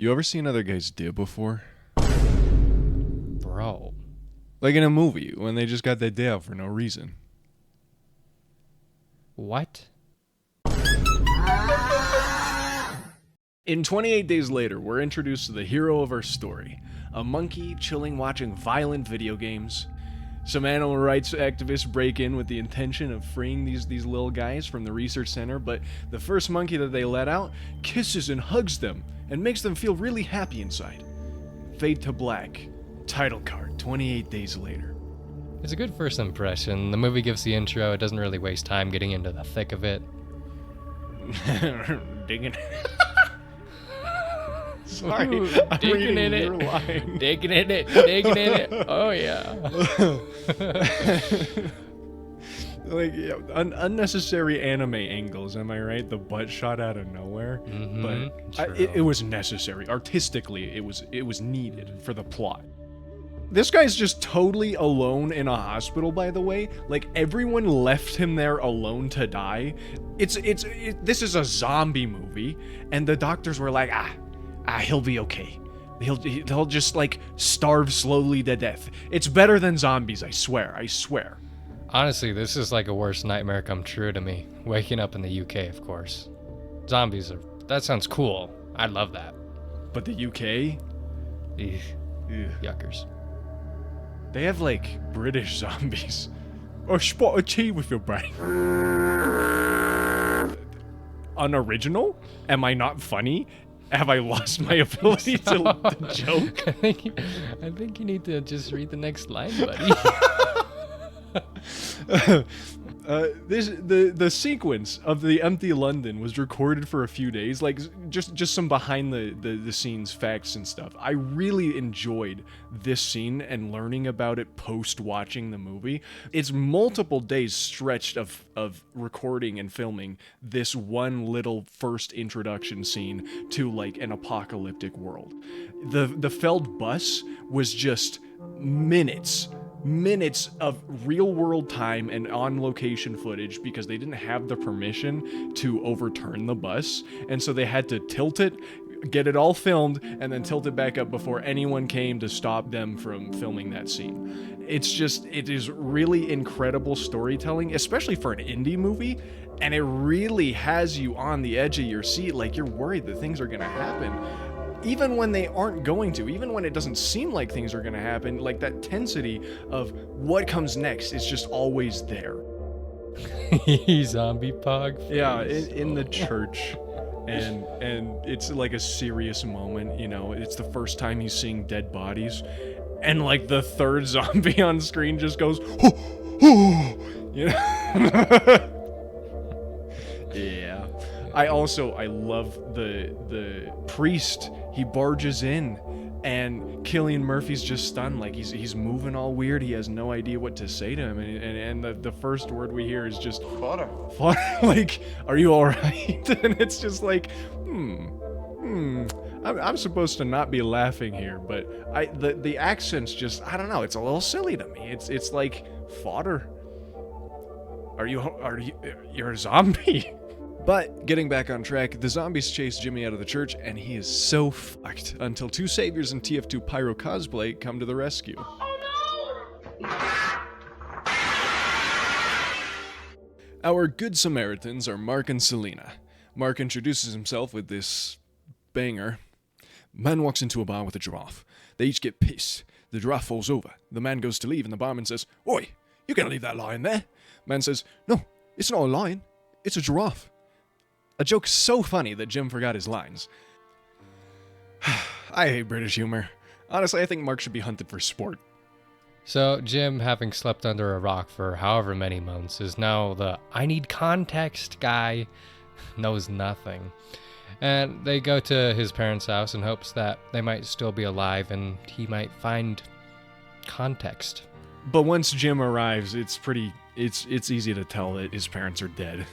You ever seen other guys dip before? Bro. Like in a movie, when they just got their day out for no reason. What? In 28 Days Later, we're introduced to the hero of our story. A monkey chilling watching violent video games. Some animal rights activists break in with the intention of freeing these little guys from the research center, but the first monkey that they let out kisses and hugs them and makes them feel really happy inside. Fade to black. Title card, 28 Days Later. It's a good first impression. The movie gives the intro. It doesn't really waste time getting into the thick of it. Digging. Sorry, Ooh, I'm digging reading in your it. line. Digging in it. Digging in it. Oh, yeah. Like unnecessary anime angles, am I right? The butt shot out of nowhere, but it was necessary. Artistically, it was needed for the plot. This guy's just totally alone in a hospital, by the way. Like, everyone left him there alone to die. This is a zombie movie, and the doctors were like, he'll be okay. He'll just, like, starve slowly to death. It's better than zombies, I swear. Honestly, this is like a worst nightmare come true to me. Waking up in the UK, of course. Zombies that sounds cool. I love that. But the UK? Eugh. Ugh. Yuckers. They have, like, British zombies. Or spot a tea with your brain. Unoriginal? Am I not funny? Have I lost my ability to joke? I think you need to just read the next line, buddy. The sequence of the empty London was recorded for a few days, like just some behind the scenes facts and stuff. I really enjoyed this scene and learning about it post watching the movie. It's multiple days stretched of recording and filming this one little first introduction scene to like an apocalyptic world. The Feld bus was just minutes of real world time and on location footage because they didn't have the permission to overturn the bus, and so they had to tilt it, get it all filmed, and then tilt it back up before anyone came to stop them from filming that scene. It is really incredible storytelling, especially for an indie movie, and it really has you on the edge of your seat, like you're worried that things are gonna happen. Even when they aren't going to, even when it doesn't seem like things are going to happen, like that tensity of what comes next is just always there. Zombie pog face. Yeah, in the church. And it's like a serious moment, you know, it's the first time he's seeing dead bodies. And like the third zombie on screen just goes, oh, you know? Yeah. I love the priest. He barges in, and Cillian Murphy's just stunned, like he's moving all weird. He has no idea what to say to him, and the first word we hear is just fodder. Like, are you all right? And it's just like, I'm supposed to not be laughing here, but the accent's just, I don't know. It's a little silly to me. It's like fodder. You're a zombie? But, getting back on track, the zombies chase Jimmy out of the church, and he is so fucked until two saviors in TF2 Pyro cosplay come to the rescue. Our good Samaritans are Mark and Selena. Mark introduces himself with this banger. Man walks into a bar with a giraffe. They each get pissed. The giraffe falls over. The man goes to leave, and the barman says, "Oi, you can't leave that lion there." Man says, "No, it's not a lion. It's a giraffe." A joke so funny that Jim forgot his lines. I hate British humor. Honestly, I think Mark should be hunted for sport. So Jim, having slept under a rock for however many months, is now the I need context guy. Knows nothing. And they go to his parents' house in hopes that they might still be alive and he might find context. But once Jim arrives, it's easy to tell that his parents are dead.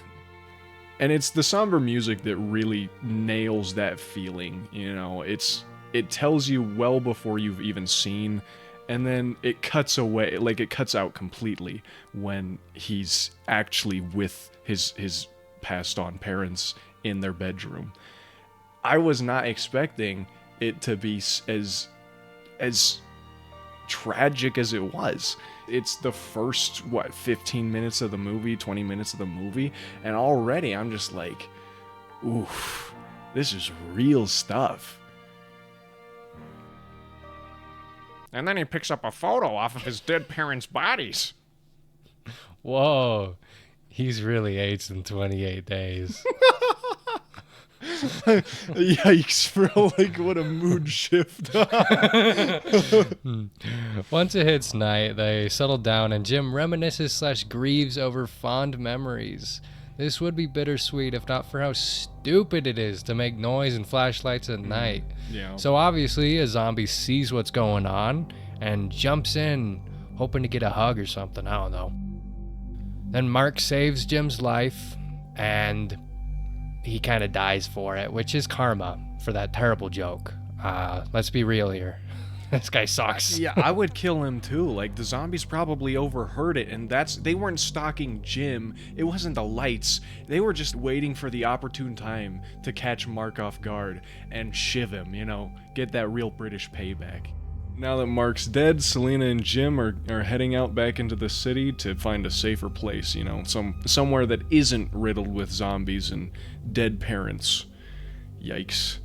And it's the somber music that really nails that feeling, you know. It tells you well before you've even seen, and then it cuts away, like it cuts out completely when he's actually with his passed on parents in their bedroom. I was not expecting it to be as tragic as it was. It's the first 15 minutes of the movie, 20 minutes of the movie, and already I'm just like, oof, this is real stuff. And then he picks up a photo off of his dead parents' bodies. Whoa, he's really aged in 28 days. Yikes, bro, like what a mood shift. Once it hits night, they settle down and Jim reminisces / grieves over fond memories. This would be bittersweet if not for how stupid it is to make noise and flashlights at night. Yeah. So obviously a zombie sees what's going on and jumps in, hoping to get a hug or something, I don't know. Then Mark saves Jim's life and he kind of dies for it, which is karma for that terrible joke. Let's be real here. This guy sucks. Yeah, I would kill him too. Like, the zombies probably overheard it, and they weren't stalking Jim. It wasn't the lights. They were just waiting for the opportune time to catch Mark off guard and shiv him, get that real British payback. Now that Mark's dead, Selena and Jim are heading out back into the city to find a safer place, somewhere that isn't riddled with zombies and dead parents. Yikes.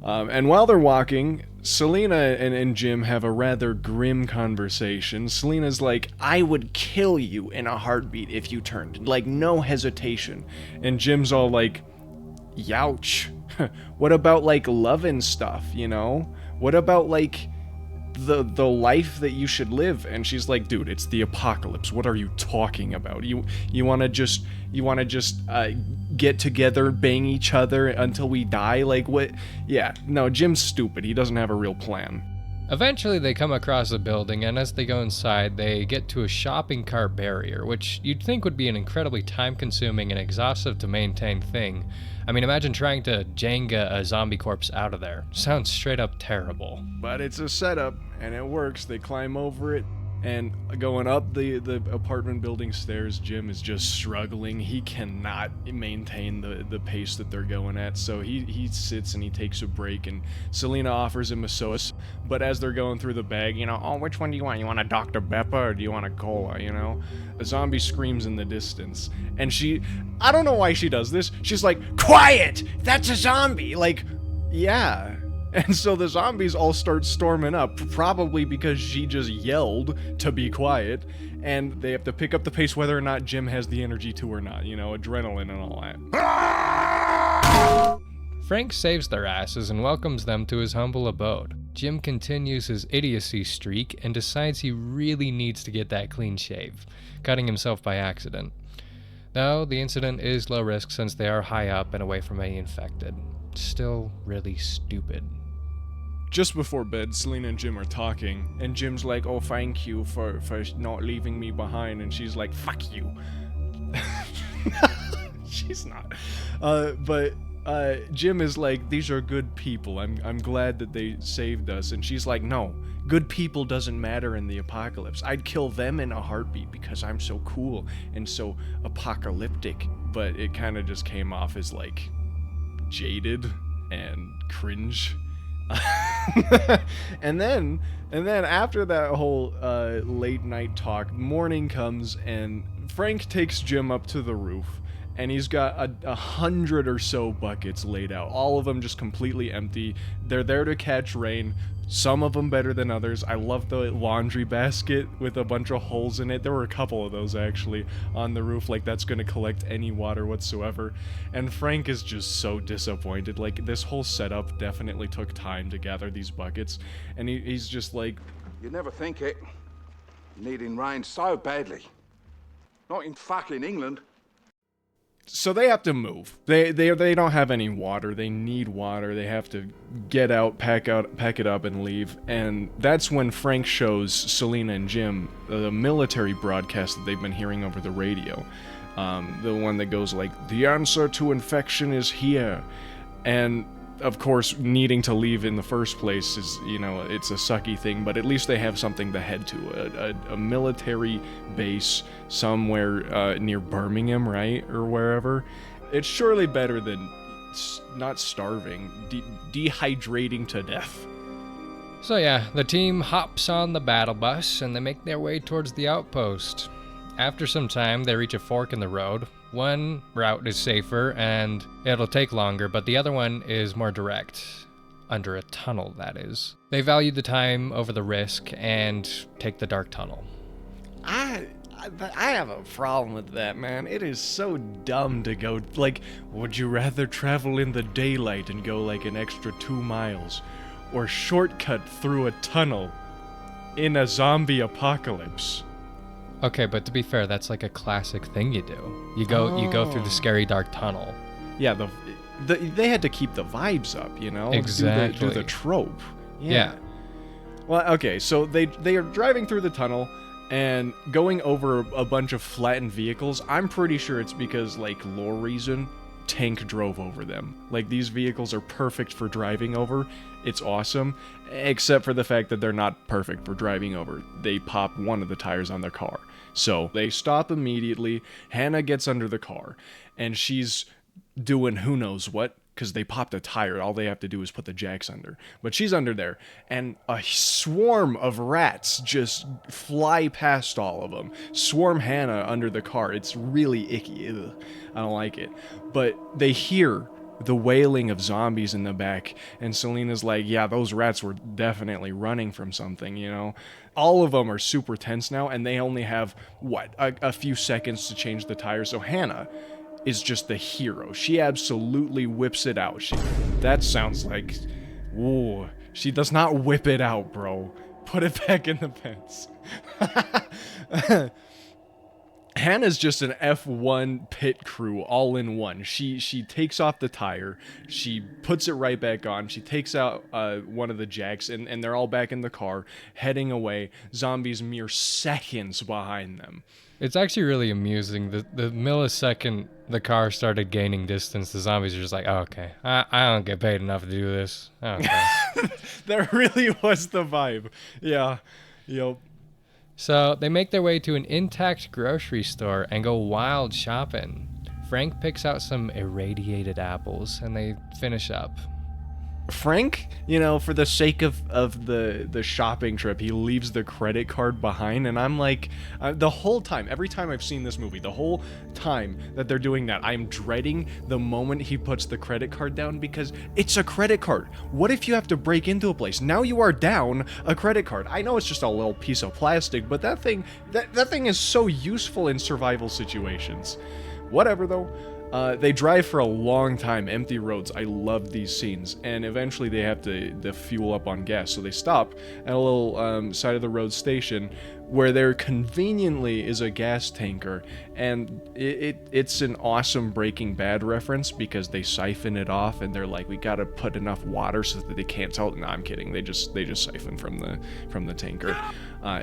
And while they're walking, Selena and Jim have a rather grim conversation. Selena's like, I would kill you in a heartbeat if you turned. Like, no hesitation. And Jim's all like, youch. What about, like, love and stuff, What about, like, the life that you should live? And she's like, dude, it's the apocalypse. What are you talking about? You want to just get together, bang each other until we die? Like, what? Yeah, no, Jim's stupid. He doesn't have a real plan. Eventually they come across a building, and as they go inside, they get to a shopping cart barrier, which you'd think would be an incredibly time-consuming and exhaustive to maintain thing. I mean, imagine trying to Jenga a zombie corpse out of there. Sounds straight up terrible. But it's a setup, and it works. They climb over it, and going up the apartment building stairs, Jim is just struggling. He cannot maintain the pace that they're going at, so he sits and he takes a break, and Selena offers him a soda. But as they're going through the bag, oh, which one do you want? You want a Dr. Pepper or do you want a cola, A zombie screams in the distance, and I don't know why she does this. She's like, quiet! That's a zombie! Like, yeah. And so the zombies all start storming up, probably because she just yelled to be quiet, and they have to pick up the pace whether or not Jim has the energy to or not, adrenaline and all that. Frank saves their asses and welcomes them to his humble abode. Jim continues his idiocy streak and decides he really needs to get that clean shave, cutting himself by accident. Though the incident is low risk since they are high up and away from any infected. Still really stupid. Just before bed, Selena and Jim are talking, and Jim's like, oh, thank you for not leaving me behind, and she's like, fuck you. She's not. But Jim is like, these are good people. I'm glad that they saved us. And she's like, no, good people doesn't matter in the apocalypse. I'd kill them in a heartbeat because I'm so cool and so apocalyptic. But it kind of just came off as like jaded and cringe. and then after that whole late night talk, morning comes and Frank takes Jim up to the roof, and he's got 100 or so buckets laid out, all of them just completely empty. They're there to catch rain, some of them better than others. I love the laundry basket with a bunch of holes in it. There were a couple of those actually on the roof, like that's gonna collect any water whatsoever. And Frank is just so disappointed. Like, this whole setup definitely took time to gather these buckets, and he's just like, you'd never think it, needing rain so badly. Not in fucking England. So they have to move. They don't have any water. They need water. They have to get out, pack it up, and leave. And that's when Frank shows Selena and Jim the military broadcast that they've been hearing over the radio. The one that goes like, "The answer to infection is here." And of course, needing to leave in the first place is, it's a sucky thing, but at least they have something to head to. A military base somewhere near Birmingham, right? Or wherever. It's surely better than not starving, dehydrating to death. So yeah, the team hops on the battle bus and they make their way towards the outpost. After some time, they reach a fork in the road. One route is safer and it'll take longer, but the other one is more direct. Under a tunnel, that is. They value the time over the risk and take the dark tunnel. I have a problem with that, man. It is so dumb to go, like, would you rather travel in the daylight and go like an extra 2 miles, or shortcut through a tunnel in a zombie apocalypse? Okay, but to be fair, that's like a classic thing you do. You go through the scary dark tunnel. Yeah, they had to keep the vibes up, you know? Exactly. Do the trope. Yeah. Well, okay, so they are driving through the tunnel and going over a bunch of flattened vehicles. I'm pretty sure it's because, like, lore reason, tank drove over them. Like, these vehicles are perfect for driving over. It's awesome, except for the fact that they're not perfect for driving over. They pop one of the tires on their car. So they stop immediately. Hannah gets under the car, and she's doing who knows what, because they popped a tire. All they have to do is put the jacks under. But she's under there, and a swarm of rats just fly past all of them. Swarm Hannah under the car. It's really icky. Ugh. I don't like it. But they hear the wailing of zombies in the back, and Selena's like, yeah, those rats were definitely running from something, you know? All of them are super tense now, and they only have, a few seconds to change the tires. So Hannah is just the hero. She absolutely whips it out. That sounds like, ooh, she does not whip it out, bro. Put it back in the pants. Hannah's just an F1 pit crew all in one. She takes off the tire, she puts it right back on, she takes out one of the jacks, and they're all back in the car, heading away. Zombies mere seconds behind them. It's actually really amusing. The millisecond the car started gaining distance, the zombies are just like, oh, okay, I don't get paid enough to do this. Okay. That really was the vibe. Yeah. Yep. So they make their way to an intact grocery store and go wild shopping. Frank picks out some irradiated apples and they finish up. Frank, you know, for the sake of the shopping trip, he leaves the credit card behind, and I'm like, the whole time, every time I've seen this movie, the whole time that they're doing that, I'm dreading the moment he puts the credit card down, because it's a credit card. What if you have to break into a place? Now you are down a credit card. I know it's just a little piece of plastic, but that thing is so useful in survival situations. Whatever, though. They drive for a long time, empty roads. I love these scenes. And eventually they have to fuel up on gas. So they stop at a little side of the road station where there conveniently is a gas tanker. And it's an awesome Breaking Bad reference because they siphon it off and they're like, we gotta put enough water so that they can't tell. No, I'm kidding. They just siphon from the tanker.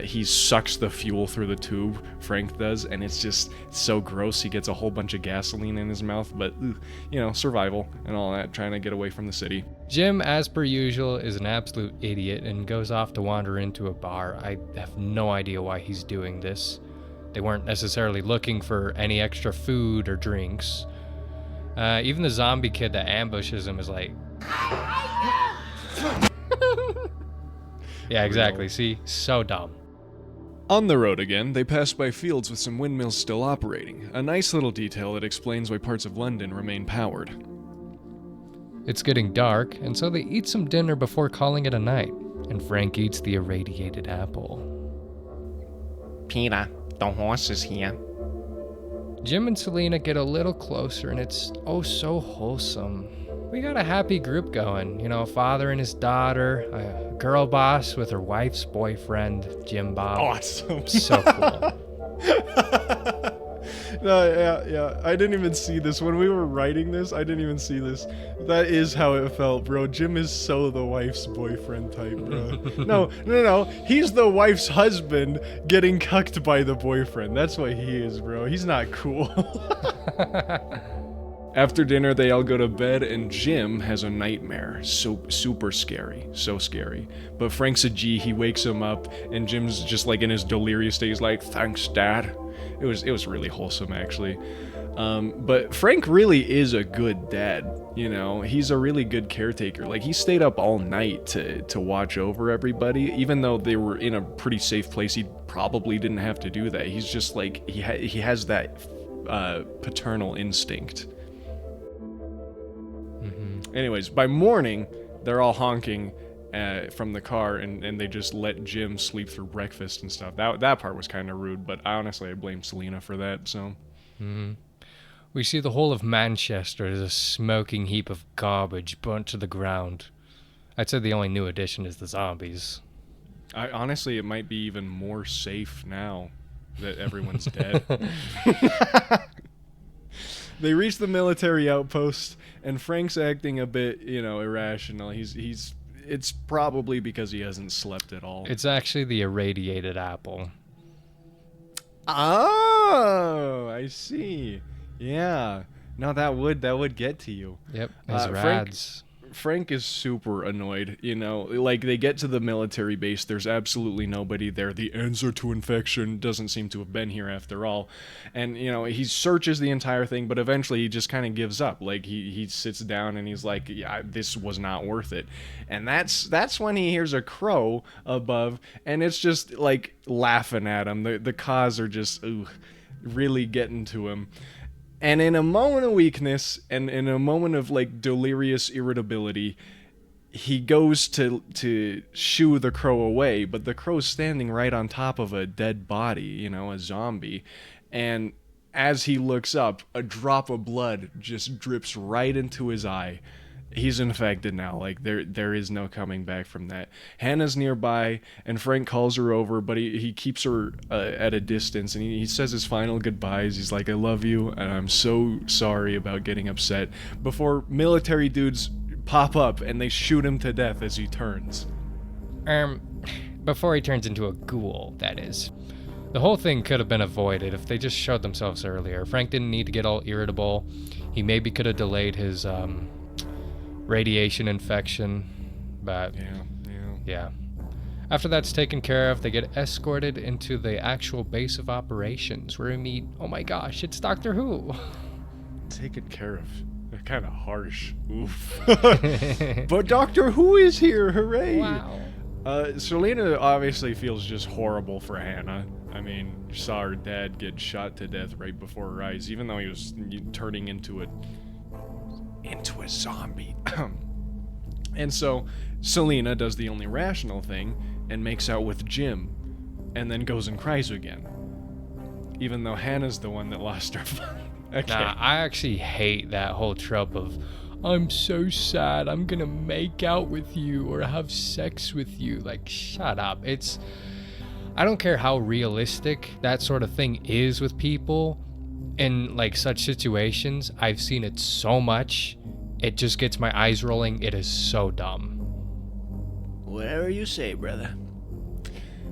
He sucks the fuel through the tube, Frank does, and it's just so gross. He gets a whole bunch of gasoline in his mouth, but, you know, survival and all that, trying to get away from the city. Jim, as per usual, is an absolute idiot and goes off to wander into a bar. I have no idea why he's doing this. They weren't necessarily looking for any extra food or drinks. Even the zombie kid that ambushes him is like... Yeah, exactly. See? So dumb. On the road again, they pass by fields with some windmills still operating. A nice little detail that explains why parts of London remain powered. It's getting dark, and so they eat some dinner before calling it a night. And Frank eats the irradiated apple. Peter, the horse is here. Jim and Selena get a little closer, and it's oh so wholesome. We got a happy group going, you know, a father and his daughter, a girl boss with her wife's boyfriend, Jim Bob. Awesome. So cool. No, yeah. I didn't even see this. When we were writing this, I didn't even see this. That is how it felt, bro. Jim is so the wife's boyfriend type, bro. No. He's the wife's husband getting cucked by the boyfriend. That's what he is, bro. He's not cool. After dinner, they all go to bed, and Jim has a nightmare. Super scary. So scary. But Frank's a G. He wakes him up, and Jim's just like in his delirious state. He's like, "Thanks, Dad." It was really wholesome, actually. But Frank really is a good dad. You know, he's a really good caretaker. Like, he stayed up all night to watch over everybody, even though they were in a pretty safe place. He probably didn't have to do that. He's just like, he has that paternal instinct. Anyways, by morning, they're all honking from the car, and they just let Jim sleep through breakfast and stuff. That part was kind of rude, but honestly, I blame Selena for that, so... We see the whole of Manchester as a smoking heap of garbage burnt to the ground. I'd say the only new addition is the zombies. Honestly, it might be even more safe now that everyone's dead. They reach the military outpost, and Frank's acting a bit, irrational. It's probably because he hasn't slept at all. It's actually the irradiated apple. Oh, I see. Yeah. No, that would get to you. Yep, his rads. Frank is super annoyed, like they get to the military base, there's absolutely nobody there. The answer to infection doesn't seem to have been here after all. And, he searches the entire thing, but eventually he just kind of gives up. Like, he sits down and he's like, yeah, this was not worth it. And that's when he hears a crow above, and it's just, like, laughing at him. The caws are just, really getting to him. And in a moment of weakness, and in a moment of, like, delirious irritability, he goes to shoo the crow away, but the crow's standing right on top of a dead body, a zombie. And as he looks up, a drop of blood just drips right into his eye. He's infected now. Like, there is no coming back from that. Hannah's nearby, and Frank calls her over, but he keeps her at a distance, and he says his final goodbyes. He's like, "I love you, and I'm so sorry about getting upset," before military dudes pop up, and they shoot him to death as he turns. Before he turns into a ghoul, that is. The whole thing could have been avoided if they just showed themselves earlier. Frank didn't need to get all irritable. He maybe could have delayed his, radiation infection, but yeah. After that's taken care of, they get escorted into the actual base of operations, where we meet, oh my gosh, it's Doctor Who. Taken care of. They're kind of harsh. Oof. But Doctor Who is here, hooray! Wow. Selena obviously feels just horrible for Hannah. I mean, you saw her dad get shot to death right before her eyes, even though he was turning into a zombie. And so Selena does the only rational thing and makes out with Jim, and then goes and cries again, even though Hannah's the one that lost her fun. Okay. Nah, I actually hate that whole trope of, I'm so sad, I'm gonna make out with you or have sex with you. Like, shut up. I don't care how realistic that sort of thing is with people in, like, such situations. I've seen it so much, it just gets my eyes rolling. It is so dumb. Whatever you say, brother.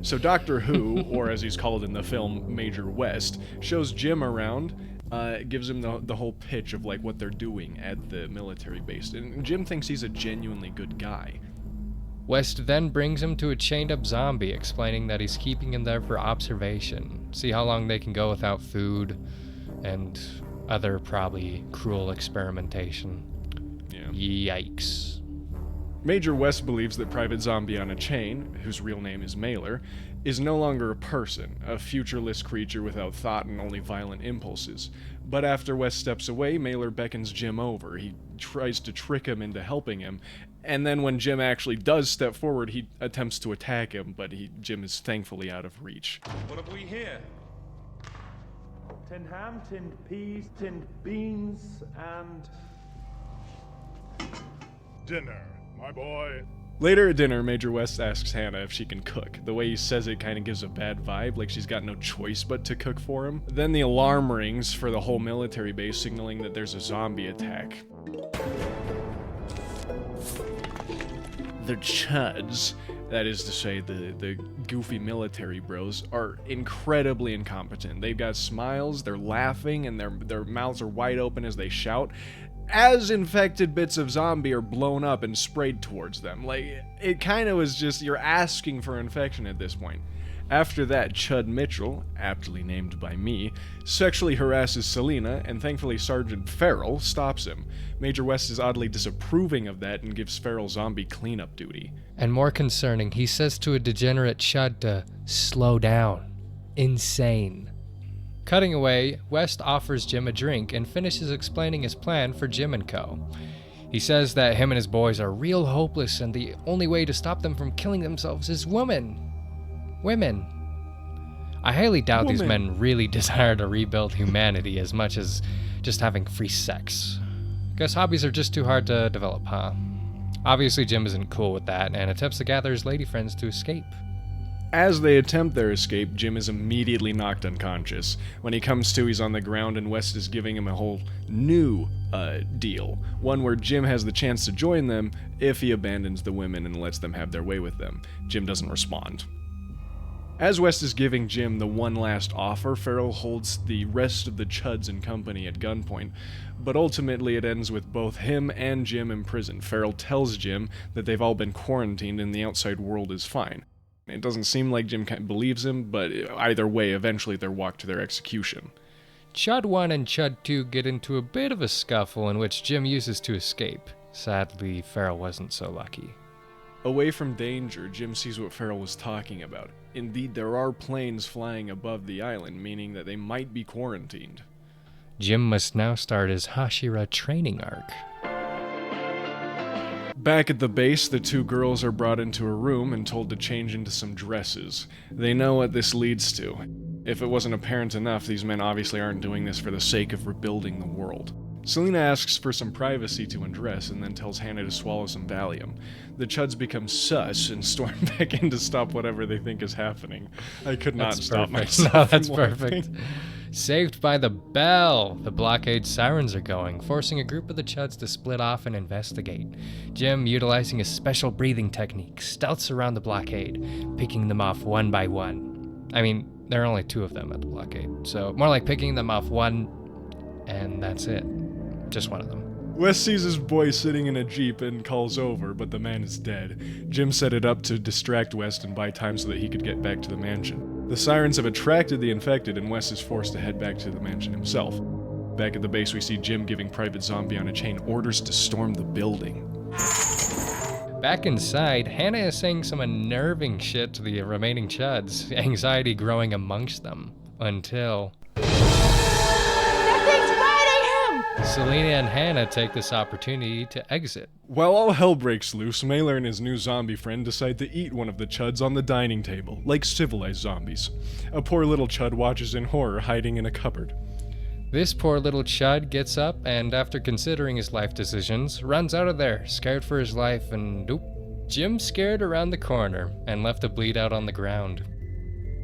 So Doctor Who, or as he's called in the film, Major West, shows Jim around, gives him the whole pitch of, like, what they're doing at the military base. And Jim thinks he's a genuinely good guy. West then brings him to a chained-up zombie, explaining that he's keeping him there for observation. See how long they can go without food and other probably cruel experimentation. Yeah. Yikes. Major West believes that Private Zombie on a Chain, whose real name is Mailer, is no longer a person, a futureless creature without thought and only violent impulses. But after West steps away, Mailer beckons Jim over. He tries to trick him into helping him, and then when Jim actually does step forward, he attempts to attack him, but Jim is thankfully out of reach. What have we here? Tinned ham, tinned peas, tinned beans, and... dinner, my boy. Later at dinner, Major West asks Hannah if she can cook. The way he says it kind of gives a bad vibe, like she's got no choice but to cook for him. Then the alarm rings for the whole military base, signaling that there's a zombie attack. The Chuds. that is to say the goofy military bros, are incredibly incompetent. They've got smiles, they're laughing, and their mouths are wide open as they shout, as infected bits of zombie are blown up and sprayed towards them. Like, it kind of was just, you're asking for infection at this point. After that, Chud Mitchell, aptly named by me, sexually harasses Selena, and thankfully Sergeant Farrell stops him. Major West is oddly disapproving of that and gives Farrell zombie cleanup duty. And more concerning, he says to a degenerate Chud to slow down. Insane. Cutting away, West offers Jim a drink and finishes explaining his plan for Jim and co. He says that him and his boys are real hopeless and the only way to stop them from killing themselves is women. I highly doubt these men really desire to rebuild humanity as much as just having free sex. Guess hobbies are just too hard to develop, huh? Obviously Jim isn't cool with that and attempts to gather his lady friends to escape. As they attempt their escape, Jim is immediately knocked unconscious. When he comes to, he's on the ground and West is giving him a whole new deal. One where Jim has the chance to join them if he abandons the women and lets them have their way with them. Jim doesn't respond. As West is giving Jim the one last offer, Farrell holds the rest of the Chuds and company at gunpoint, but ultimately it ends with both him and Jim imprisoned. Farrell tells Jim that they've all been quarantined and the outside world is fine. It doesn't seem like Jim believes him, but either way, eventually they're walked to their execution. Chud 1 and Chud 2 get into a bit of a scuffle in which Jim uses to escape. Sadly, Farrell wasn't so lucky. Away from danger, Jim sees what Farrell was talking about. Indeed, there are planes flying above the island, meaning that they might be quarantined. Jim must now start his Hashira training arc. Back at the base, the two girls are brought into a room and told to change into some dresses. They know what this leads to. If it wasn't apparent enough, these men obviously aren't doing this for the sake of rebuilding the world. Selena asks for some privacy to undress and then tells Hannah to swallow some Valium. The Chuds become sus and storm back in to stop whatever they think is happening. I could not stop myself. No, that's perfect. Saved by the bell! The blockade sirens are going, forcing a group of the Chuds to split off and investigate. Jim, utilizing a special breathing technique, stealths around the blockade, picking them off one by one. I mean, there are only two of them at the blockade, so more like picking them off one, and that's it. Just one of them. Wes sees his boy sitting in a jeep and calls over, but the man is dead. Jim set it up to distract West and buy time so that he could get back to the mansion. The sirens have attracted the infected, and Wes is forced to head back to the mansion himself. Back at the base, we see Jim giving Private Zombie on a Chain orders to storm the building. Back inside, Hannah is saying some unnerving shit to the remaining Chuds, anxiety growing amongst them, until... Selena and Hannah take this opportunity to exit. While all hell breaks loose, Mailer and his new zombie friend decide to eat one of the Chuds on the dining table, like civilized zombies. A poor little Chud watches in horror, hiding in a cupboard. This poor little Chud gets up and, after considering his life decisions, runs out of there, scared for his life, and oop, Jim scared around the corner and left to bleed out on the ground.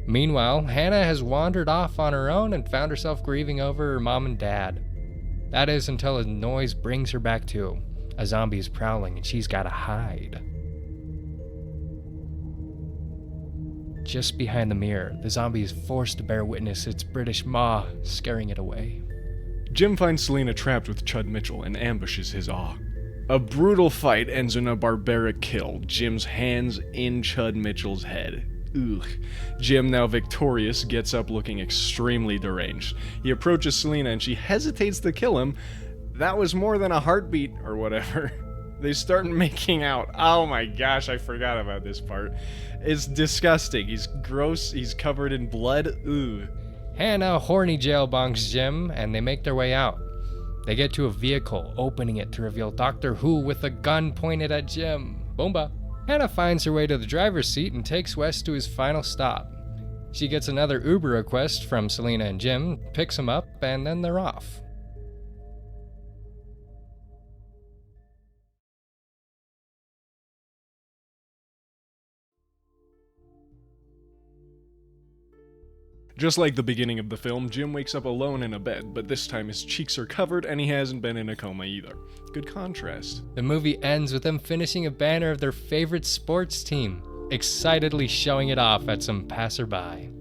Meanwhile, Hannah has wandered off on her own and found herself grieving over her mom and dad. That is until a noise brings her back to. A zombie is prowling and she's gotta hide. Just behind the mirror, the zombie is forced to bear witness its British maw, scaring it away. Jim finds Selena trapped with Chud Mitchell and ambushes his awe. A brutal fight ends in a barbaric kill, Jim's hands in Chud Mitchell's head. Ugh. Jim, now victorious, gets up looking extremely deranged. He approaches Selena and she hesitates to kill him. That was more than a heartbeat or whatever. They start making out. Oh my gosh, I forgot about this part. It's disgusting. He's gross. He's covered in blood. Ugh. Hannah horny jail bonks Jim and they make their way out. They get to a vehicle, opening it to reveal Doctor Who with a gun pointed at Jim. Boomba. Hannah finds her way to the driver's seat and takes Wes to his final stop. She gets another Uber request from Selena and Jim, picks him up, and then they're off. Just like the beginning of the film, Jim wakes up alone in a bed, but this time his cheeks are covered and he hasn't been in a coma either. Good contrast. The movie ends with them finishing a banner of their favorite sports team, excitedly showing it off at some passerby.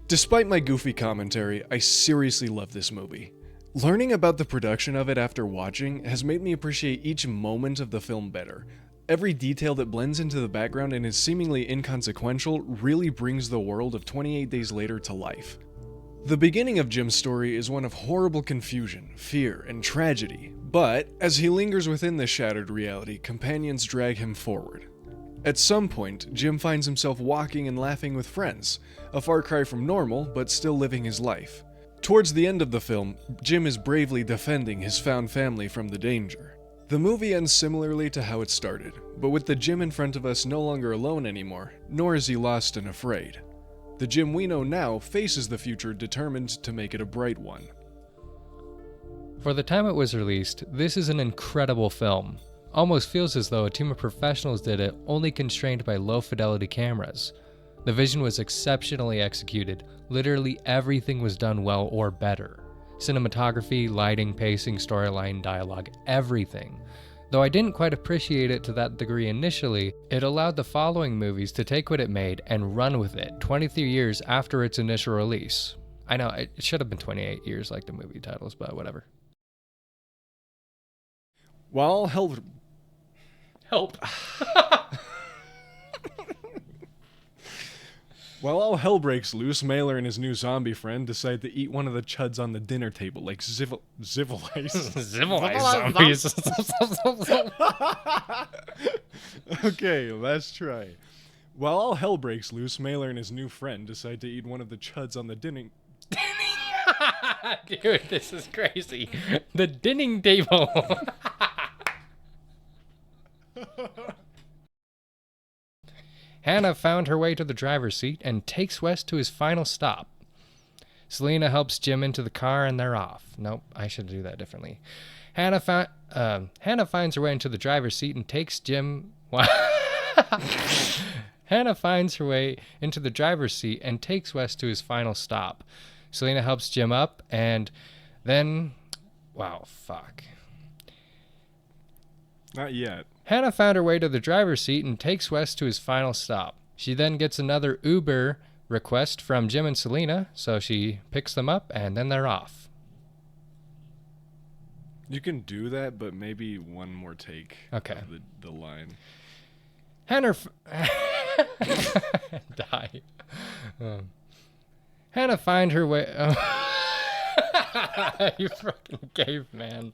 Despite my goofy commentary, I seriously love this movie. Learning about the production of it after watching has made me appreciate each moment of the film better. Every detail that blends into the background and is seemingly inconsequential really brings the world of 28 Days Later to life. The beginning of Jim's story is one of horrible confusion, fear, and tragedy, but as he lingers within this shattered reality, companions drag him forward. At some point, Jim finds himself walking and laughing with friends, a far cry from normal, but still living his life. Towards the end of the film, Jim is bravely defending his found family from the danger. The movie ends similarly to how it started, but with the Jim in front of us no longer alone anymore, nor is he lost and afraid. The Jim we know now faces the future determined to make it a bright one. For the time it was released, this is an incredible film. Almost feels as though a team of professionals did it, only constrained by low-fidelity cameras. The vision was exceptionally executed. Literally everything was done well or better. Cinematography, lighting, pacing, storyline, dialogue, everything. Though I didn't quite appreciate it to that degree initially, it allowed the following movies to take what it made and run with it 23 years after its initial release. I know, it should have been 28 years like the movie titles, but whatever. While Help. While all hell breaks loose, Mailer and his new zombie friend decide to eat one of the chuds on the dinner table, like civilized. Civilized zombies. Okay, let's try. While all hell breaks loose, Mailer and his new friend decide to eat one of the chuds on the dinner... Dude, this is crazy. The dining table. Hannah found her way to the driver's seat and takes Wes to his final stop. Selena helps Jim into the car and they're off. Nope, I should do that differently. Hannah finds her way into the driver's seat and takes Jim... Hannah finds her way into the driver's seat and takes Wes to his final stop. Selena helps Jim up and then... Wow, fuck. Not yet. Hannah found her way to the driver's seat and takes Wes to his final stop. She then gets another Uber request from Jim and Selena, so she picks them up and then they're off. You can do that, but maybe one more take Okay. of the line. Hannah Hannah find her way... You fucking caveman.